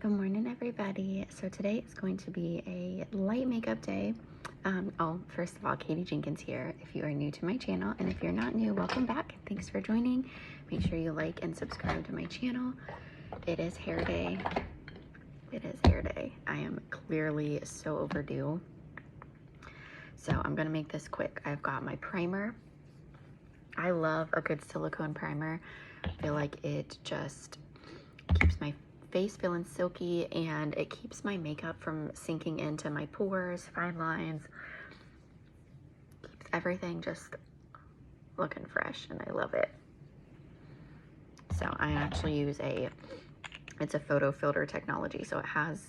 Good morning, everybody. So today is going to be a light makeup day. First of all, Katie Jenkins here. If you are new to my channel, and if you're not new, welcome back. Thanks for joining. Make sure you like and subscribe to my channel. It is hair day. It is hair day. I am clearly so overdue. So I'm gonna make this quick. I've got my primer. I love a good silicone primer. I feel like it just keeps my face feeling silky, and it keeps my makeup from sinking into my pores, fine lines, keeps everything just looking fresh, and I love it. So I actually use it's a photo filter technology, so it has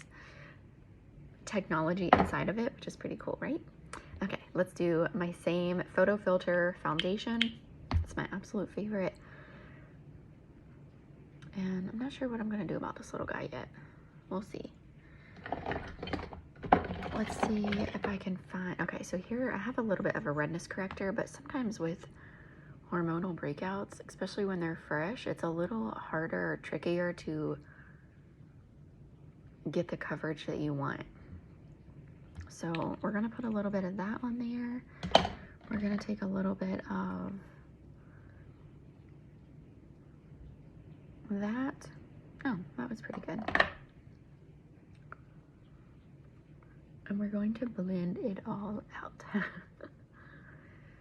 technology inside of it, which is pretty cool, right? Okay, let's do my same photo filter foundation. It's my absolute favorite. And I'm not sure what I'm going to do about this little guy yet. We'll see. Let's see if I can find... Okay, so here I have a little bit of a redness corrector, but sometimes with hormonal breakouts, especially when they're fresh, it's a little harder or trickier to get the coverage that you want. So we're going to put a little bit of that on there. We're going to take a little bit of that. Oh, that was pretty good. And we're going to blend it all out.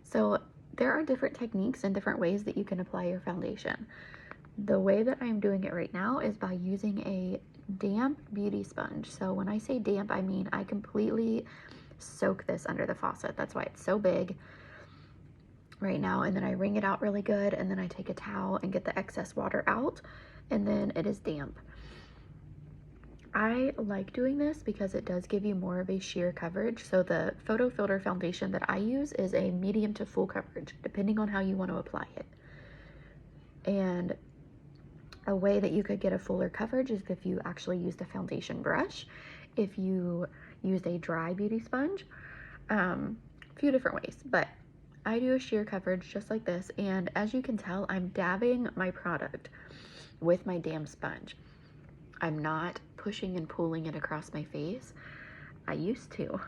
So there are different techniques and different ways that you can apply your foundation. The way that I'm doing it right now is by using a damp beauty sponge. So when I say damp, I mean I completely soak this under the faucet. That's why it's so big right now. And then I wring it out really good, and then I take a towel and get the excess water out, and then it is damp. I like doing this because it does give you more of a sheer coverage. So the photo filter foundation that I use is a medium to full coverage, depending on how you want to apply it. And a way that you could get a fuller coverage is if you actually used a foundation brush, if you used a dry beauty sponge, a few different ways, but I do a sheer coverage just like this. And as you can tell, I'm dabbing my product with my damp sponge. I'm not pushing and pulling it across my face. I used to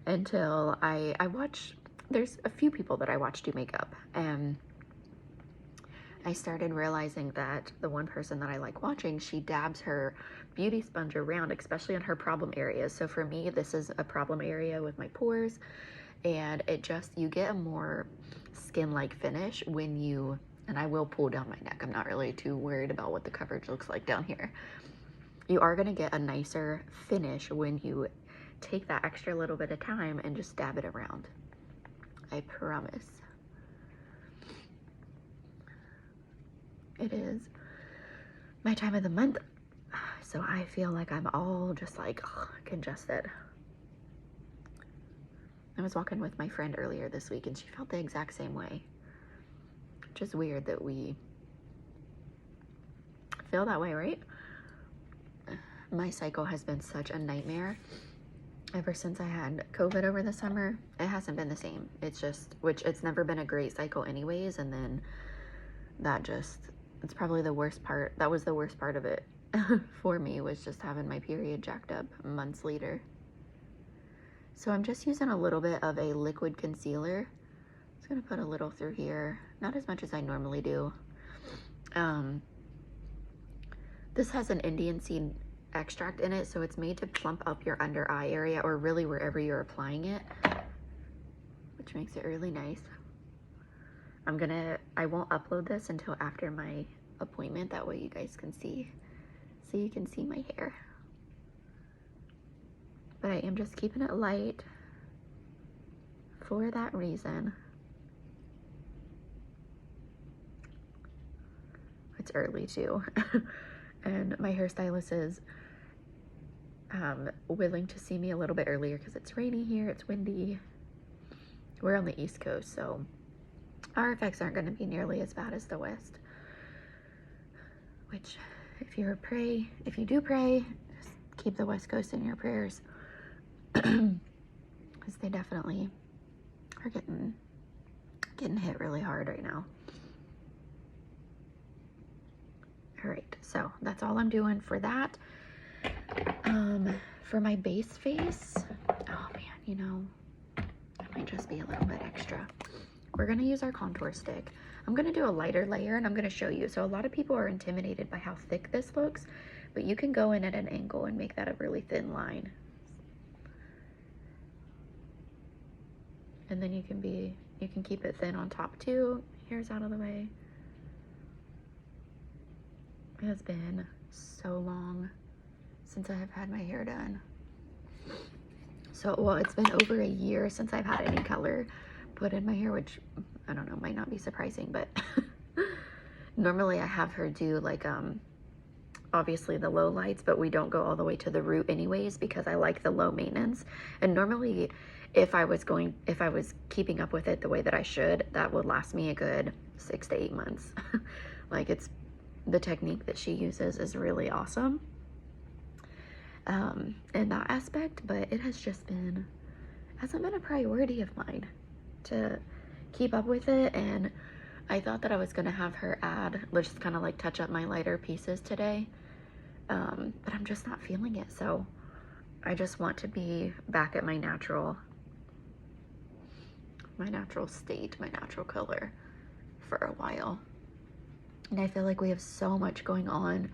until I watch, there's a few people that I watch do makeup, and I started realizing that the one person that I like watching, she dabs her beauty sponge around, especially in her problem areas. So for me, this is a problem area with my pores, and it just, you get a more skin-like finish when you, and I will pull down my neck. I'm not really too worried about what the coverage looks like down here. You are going to get a nicer finish when you take that extra little bit of time and just dab it around. I promise. It is my time of the month, so I feel like I'm all just like congested. I was walking with my friend earlier this week, and she felt the exact same way. Just weird that we feel that way, right? My cycle has been such a nightmare ever since I had COVID over the summer. It hasn't been the same. It's just, which it's never been a great cycle anyways, and then that just, it's probably the worst part. That was the worst part of it for me, was just having my period jacked up months later. So I'm just using a little bit of a liquid concealer. I'm just gonna put a little through here, not as much as I normally do. This has an Indian seed extract in it, so it's made to plump up your under eye area, or really wherever you're applying it, which makes it really nice. I won't upload this until after my appointment, that way you guys can see, so you can see my hair. But I am just keeping it light for that reason. It's early too. And my hairstylist is willing to see me a little bit earlier because it's rainy here, it's windy. We're on the East Coast, so our effects aren't going to be nearly as bad as the West. Which, if you do pray, just keep the West Coast in your prayers, because they definitely are getting hit really hard right now. All right, so that's all I'm doing for that. For my base face, oh man, you know, it might just be a little bit extra. We're gonna use our contour stick. I'm gonna do a lighter layer and I'm gonna show you. So a lot of people are intimidated by how thick this looks, but you can go in at an angle and make that a really thin line. And then you can keep it thin on top too. Hair's out of the way. It has been so long since I have had my hair done. So, well, it's been over a year since I've had any color put in my hair, which, I don't know, might not be surprising, but normally I have her do like, obviously the low lights, but we don't go all the way to the root anyways, because I like the low maintenance. And normally if I was keeping up with it the way that I should, that would last me a good 6 to 8 months. Like, it's, the technique that she uses is really awesome. In that aspect, but it has just hasn't been a priority of mine to keep up with it. And I thought that I was gonna have her just kind of like touch up my lighter pieces today, but I'm just not feeling it. So I just want to be back at my natural state, my natural color for a while. And I feel like we have so much going on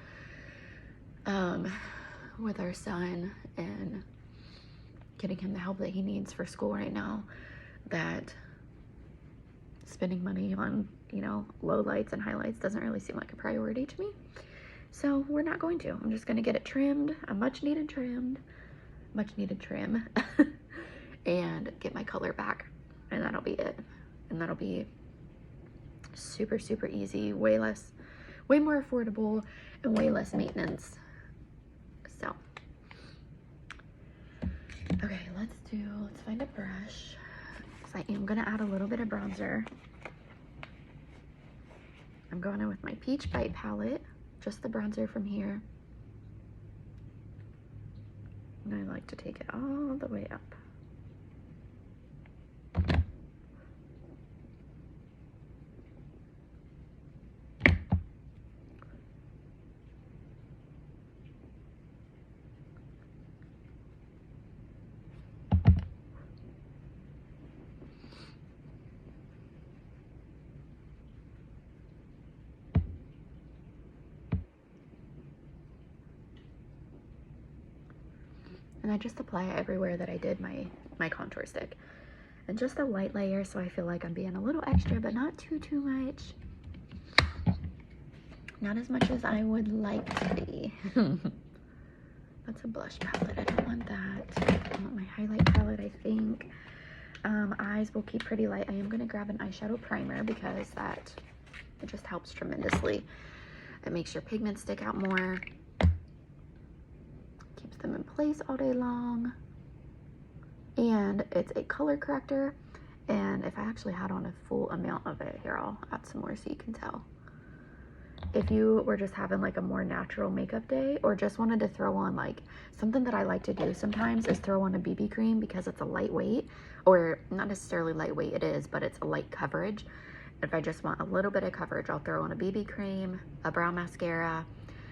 with our son and getting him the help that he needs for school right now, that spending money on, you know, low lights and highlights doesn't really seem like a priority to me. So we're not going to. I'm just going to get it trimmed, a much needed trim, and get my color back. And that'll be it. And that'll be super, super easy, way more affordable, and way less maintenance. So, okay, let's find a brush. So I am gonna add a little bit of bronzer. I'm going in with my Peach Bite palette, just the bronzer from here. And I like to take it all the way up. And I just apply it everywhere that I did my contour stick. And just a light layer, so I feel like I'm being a little extra, but not too much. Not as much as I would like to be. That's a blush palette. I don't want that. I want my highlight palette, I think. Eyes will keep pretty light. I am going to grab an eyeshadow primer because it just helps tremendously. It makes your pigments stick out more. Keeps them in place all day long. And it's a color corrector. And if I actually had on a full amount of it, here, I'll add some more so you can tell. If you were just having like a more natural makeup day, or just wanted to throw on, like, something that I like to do sometimes is throw on a BB cream because it's a lightweight, or not necessarily lightweight, it is, but it's a light coverage. If I just want a little bit of coverage, I'll throw on a BB cream, a brow mascara,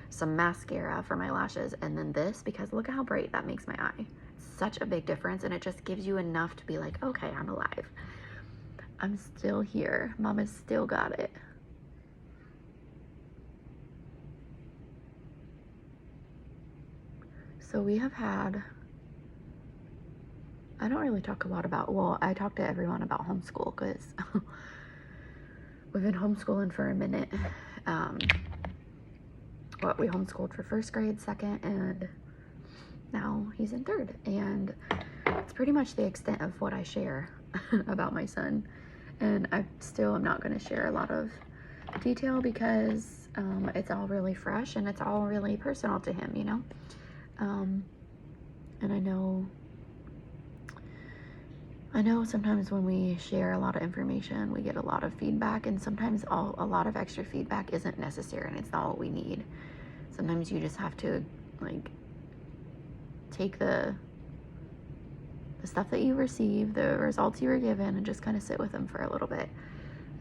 some mascara for my lashes, and then this, because look at how bright that makes my eye. It's such a big difference, and it just gives you enough to be like, okay, I'm alive. I'm still here. Mama's still got it. So we have had, I don't really talk a lot about, well, I talk to everyone about homeschool because we've been homeschooling for a minute. We homeschooled for first grade, second, and now he's in third. And it's pretty much the extent of what I share about my son. And I still am not going to share a lot of detail because it's all really fresh and it's all really personal to him, you know? And I know sometimes when we share a lot of information, we get a lot of feedback, and sometimes a lot of extra feedback isn't necessary and it's not what we need. Sometimes you just have to, like, take the stuff that you receive, the results you were given, and just kind of sit with them for a little bit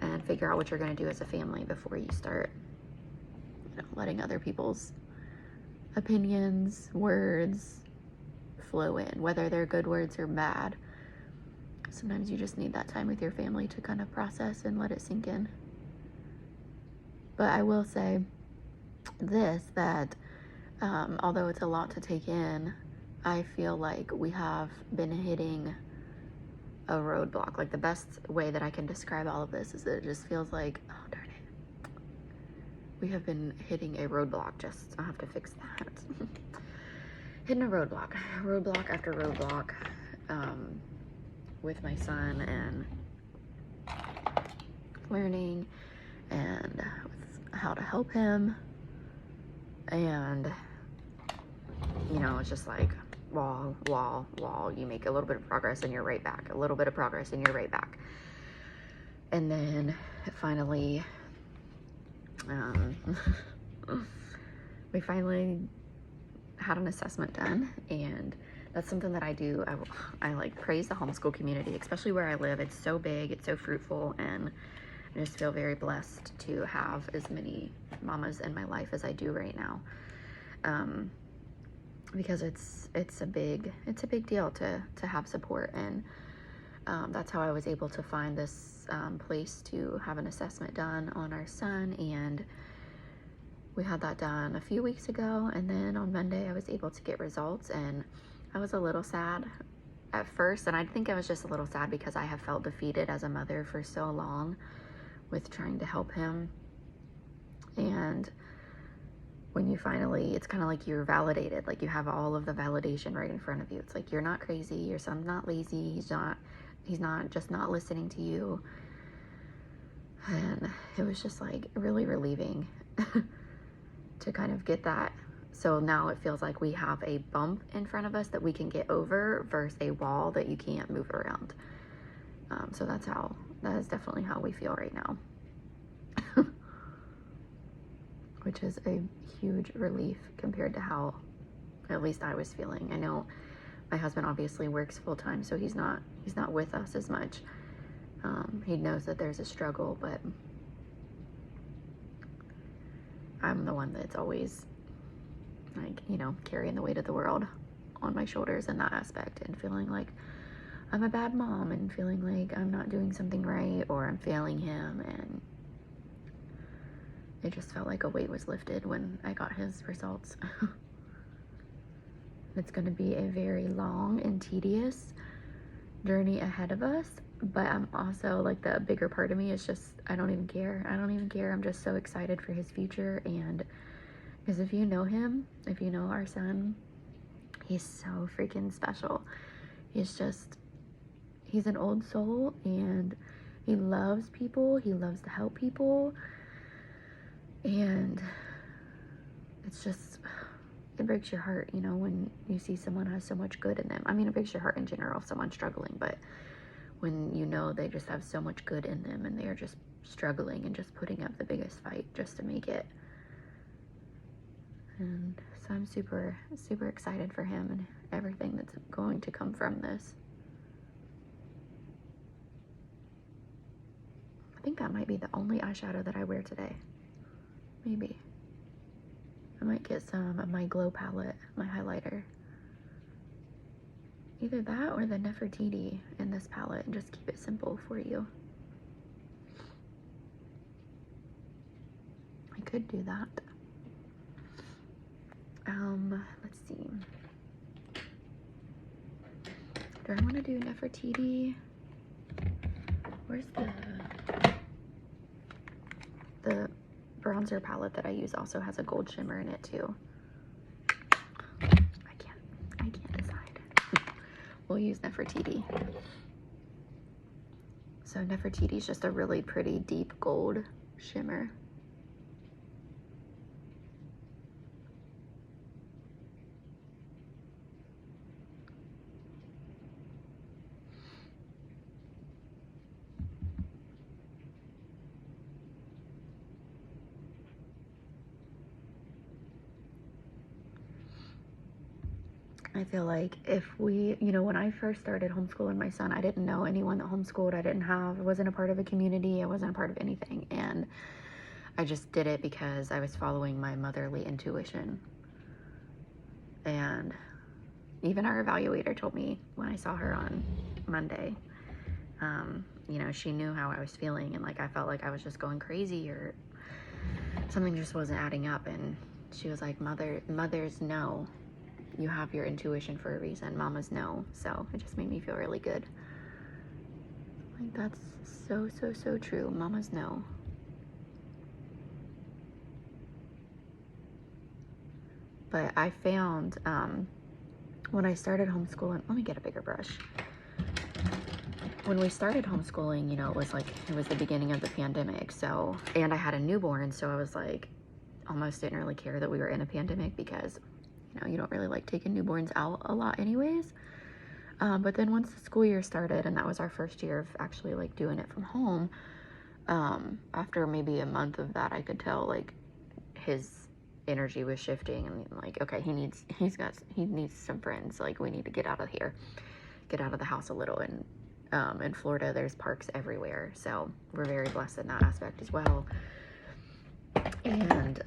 and figure out what you're going to do as a family before you start, you know, letting other people's opinions, words flow in, whether they're good words or bad. Sometimes you just need that time with your family to kind of process and let it sink in. But I will say that although it's a lot to take in, I feel like we have been hitting a roadblock. Like, the best way that I can describe all of this is that it just feels like, oh darn it, we have been hitting a roadblock. I have to fix that. Hitting a roadblock after roadblock, with my son, and learning and with how to help him. And it's just like wall. You make a little bit of progress and you're right back, a little bit of progress and you're right back. And then finally, we finally had an assessment done, and that's something that I do. I like praise the homeschool community, especially where I live. It's so big, it's so fruitful, and I just feel very blessed to have as many mamas in my life as I do right now. Because it's a big deal to have support, and that's how I was able to find this place to have an assessment done on our son. And we had that done a few weeks ago, and then on Monday I was able to get results, and I was a little sad at first, and I think I was just a little sad because I have felt defeated as a mother for so long with trying to help him. And when you finally, it's kind of like you're validated, like you have all of the validation right in front of you. It's like, you're not crazy, your son's not lazy, he's not just not listening to you. And it was just like really relieving to kind of get that. So now it feels like we have a bump in front of us that we can get over versus a wall that you can't move around. So that is definitely how we feel right now. Which is a huge relief compared to how at least I was feeling. I know my husband obviously works full time, so he's not with us as much. He knows that there's a struggle, but I'm the one that's always like, carrying the weight of the world on my shoulders in that aspect, and feeling like I'm a bad mom, and feeling like I'm not doing something right, or I'm failing him. And it just felt like a weight was lifted when I got his results. It's going to be a very long and tedious journey ahead of us, but I'm also like, the bigger part of me is just, I don't even care. I'm just so excited for his future. And because if you know him, if you know our son, he's so freaking special. He's an old soul, and he loves people. He loves to help people. And it breaks your heart, when you see someone has so much good in them. I mean, it breaks your heart in general if someone's struggling, but when they just have so much good in them, and they are just struggling and just putting up the biggest fight just to make it. And so I'm super, super excited for him and everything that's going to come from this. I think that might be the only eyeshadow that I wear today. Maybe. I might get some of my Glow palette, my highlighter. Either that or the Nefertiti in this palette, and just keep it simple for you. I could do that. Let's see. Do I want to do Nefertiti? Where's the bronzer palette that I use also has a gold shimmer in it too. I can't decide. We'll use Nefertiti. So Nefertiti is just a really pretty deep gold shimmer. I feel like if we, when I first started homeschooling my son, I didn't know anyone that homeschooled. I wasn't a part of a community. I wasn't a part of anything. And I just did it because I was following my motherly intuition. And even our evaluator told me when I saw her on Monday, you know, she knew how I was feeling, and like I felt like I was just going crazy or something just wasn't adding up. And she was like, mothers know. You have your intuition for a reason. Mamas know. So it just made me feel really good. Like, that's so true. Mamas know. But I found, when I started homeschooling, let me get a bigger brush. When we started homeschooling, you know, it was the beginning of the pandemic. So, and I had a newborn. So I was like, almost didn't really care that we were in a pandemic because, you know, you don't really like taking newborns out a lot anyways. But then once the school year started, and that was our first year of actually like doing it from home, after maybe a month of that, I could tell like his energy was shifting, and like, okay, he needs some friends. Like, we need to get out of here, get out of the house a little. And in Florida, there's parks everywhere, so we're very blessed in that aspect as well. And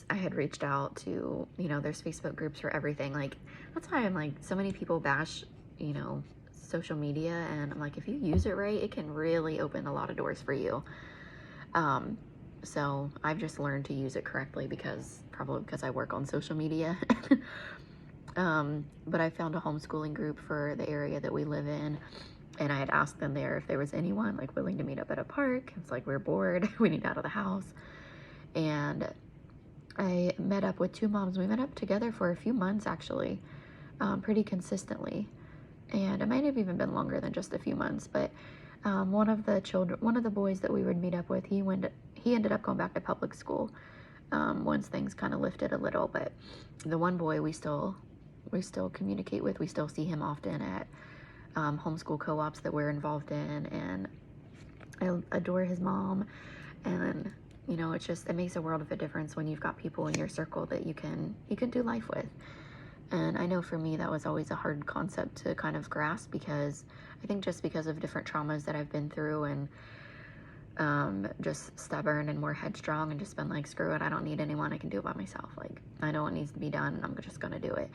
I had reached out to, you know, there's Facebook groups for everything. Like, that's why I'm like, so many people bash, you know, social media, and I'm like, if you use it right, it can really open a lot of doors for you. So I've just learned to use it correctly probably because I work on social media. But I found a homeschooling group for the area that we live in, and I had asked them there if there was anyone like willing to meet up at a park. It's like, we're bored, we need out of the house. And I met up with two moms. We met up together for a few months, actually, pretty consistently. And it might have even been longer than just a few months. But one of the boys that we would meet up with, he ended up going back to public school once things kind of lifted a little. But the one boy we still communicate with. We still see him often at homeschool co-ops that we're involved in, and I adore his mom. And you know, it makes a world of a difference when you've got people in your circle that you can do life with. And I know for me, that was always a hard concept to kind of grasp, because I think just because of different traumas that I've been through, and just stubborn and more headstrong, and just been like, screw it, I don't need anyone, I can do it by myself. Like, I know what needs to be done, and I'm just gonna do it.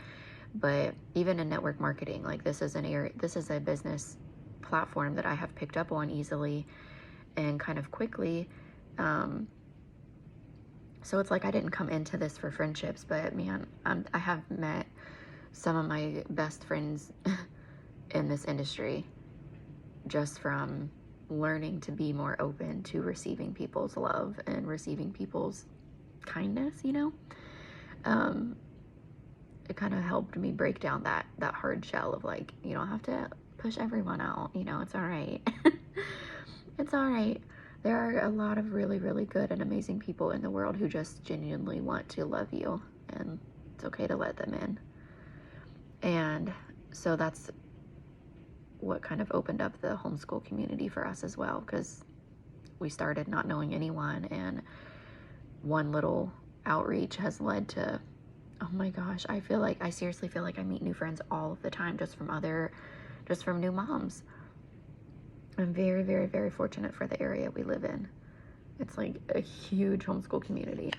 But even in network marketing, like, this is a business platform that I have picked up on easily and kind of quickly. So it's like, I didn't come into this for friendships, but man, I have met some of my best friends in this industry just from learning to be more open to receiving people's love and receiving people's kindness, you know? It kind of helped me break down that hard shell of like, you don't have to push everyone out, you know, it's all right. It's all right. There are a lot of really, really good and amazing people in the world who just genuinely want to love you, and it's okay to let them in. And so that's what kind of opened up the homeschool community for us as well, because we started not knowing anyone, and one little outreach has led to, oh my gosh, I seriously feel like I meet new friends all of the time just from new moms. I'm very, very, very fortunate for the area we live in. It's like a huge homeschool community.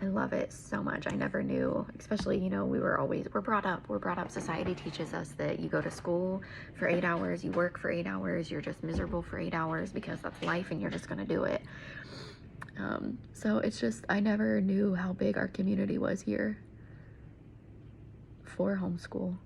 I love it so much. I never knew, especially, you know, we're brought up, society teaches us that you go to school for 8 hours, you work for 8 hours, you're just miserable for 8 hours because that's life and you're just going to do it. So it's just, I never knew how big our community was here for homeschool.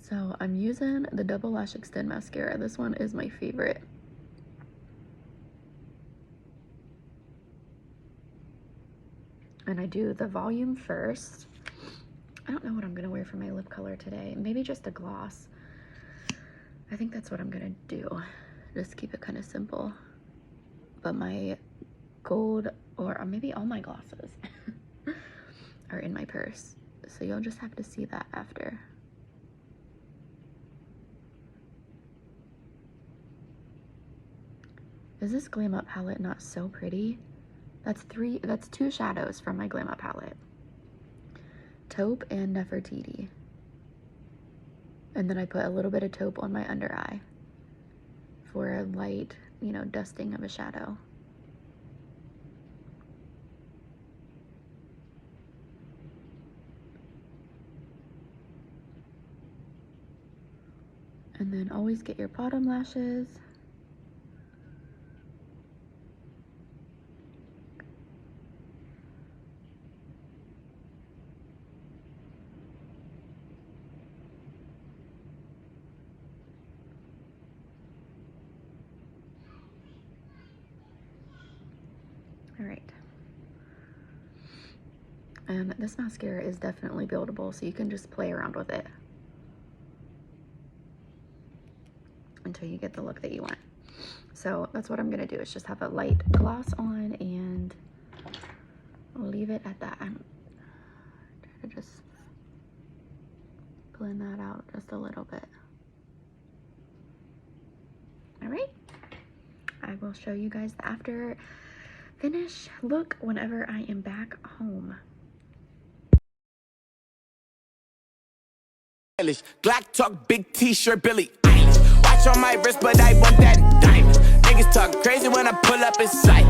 So I'm using the Double Lash Extend Mascara. This one is my favorite. And I do the volume first. I don't know what I'm gonna wear for my lip color today. Maybe just a gloss. I think that's what I'm gonna do. Just keep it kind of simple. But my gold, or maybe all my glosses are in my purse. So you'll just have to see that after. Is this Glam Up palette not so pretty? That's two shadows from my Glam Up palette. Taupe and Nefertiti. And then I put a little bit of taupe on my under eye for a light, you know, dusting of a shadow. And then always get your bottom lashes. All right. And this mascara is definitely buildable, so you can just play around with it until you get the look that you want. So that's what I'm gonna do, is just have a light gloss on and leave it at that. I'm trying to just blend that out just a little bit. All right, I will show you guys the after finish look whenever I am back home. Glock talk, big t-shirt, Billy Eilish. Watch on my wrist, but I want that diamond. Niggas talk crazy when I pull up in sight.